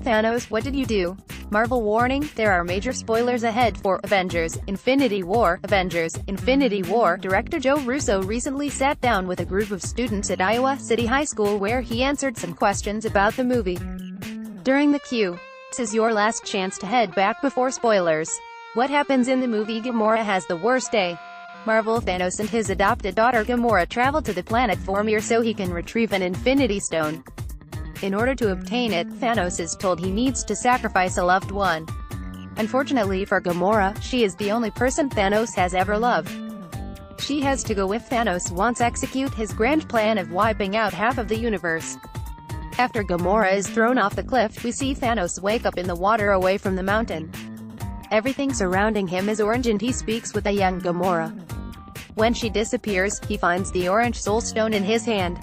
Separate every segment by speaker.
Speaker 1: Thanos, what did you do? Marvel warning, there are major spoilers ahead for Avengers, Infinity War. Avengers, Infinity War director Joe Russo recently sat down with a group of students at Iowa City High School where he answered some questions about the movie. During the Q, this is your last chance to head back before spoilers. What happens in the movie? Gamora has the worst day. Marvel Thanos and his adopted daughter Gamora travel to the planet Vormir so he can retrieve an Infinity Stone. In order to obtain it, Thanos is told he needs to sacrifice a loved one. Unfortunately for Gamora, she is the only person Thanos has ever loved. She has to go if Thanos wants to execute his grand plan of wiping out half of the universe. After Gamora is thrown off the cliff, we see Thanos wake up in the water away from the mountain. Everything surrounding him is orange and he speaks with a young Gamora. When she disappears, he finds the orange soul stone in his hand.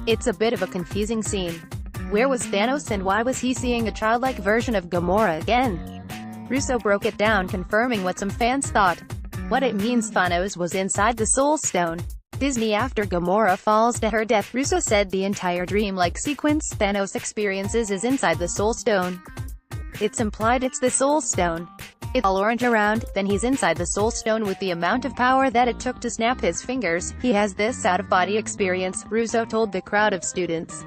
Speaker 1: It's a bit of a confusing scene. Where was Thanos and why was he seeing a childlike version of Gamora again? Russo broke it down, confirming what some fans thought. What it means: Thanos was inside the Soul Stone. Disney. After Gamora falls to her death, Russo said the entire dream-like sequence Thanos experiences is inside the Soul Stone. It's implied it's the Soul Stone. It's all orange around, then he's inside the Soul Stone with the amount of power that it took to snap his fingers. He has this out-of-body experience, Russo told the crowd of students.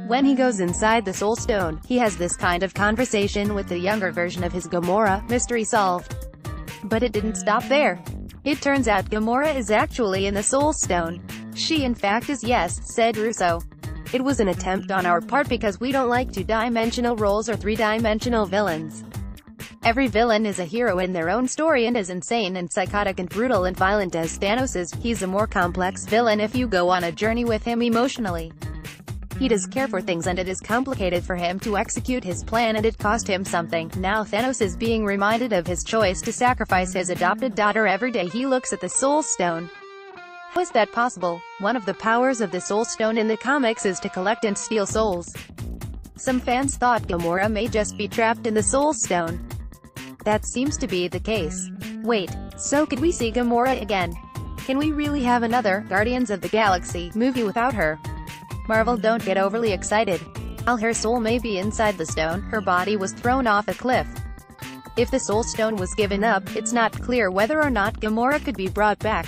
Speaker 1: When he goes inside the Soul Stone, he has this kind of conversation with the younger version of his Gamora. Mystery solved. But it didn't stop there. It turns out Gamora is actually in the Soul Stone. She in fact is, yes, said Russo. It was an attempt on our part because we don't like two-dimensional roles or three-dimensional villains. Every villain is a hero in their own story and as insane and psychotic and brutal and violent as Thanos is. He's a more complex villain if you go on a journey with him emotionally. He does care for things and it is complicated for him to execute his plan and it cost him something. Now Thanos is being reminded of his choice to sacrifice his adopted daughter every day he looks at the Soul Stone. How is that possible? One of the powers of the Soul Stone in the comics is to collect and steal souls. Some fans thought Gamora may just be trapped in the Soul Stone. That seems to be the case. Wait, so could we see Gamora again? Can we really have another Guardians of the Galaxy movie without her? Marvel, don't get overly excited. While her soul may be inside the stone, her body was thrown off a cliff. If the Soul Stone was given up, it's not clear whether or not Gamora could be brought back.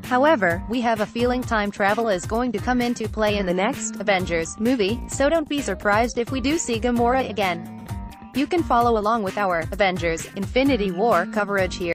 Speaker 1: However, we have a feeling time travel is going to come into play in the next Avengers movie, so don't be surprised if we do see Gamora again. You can follow along with our Avengers Infinity War coverage here.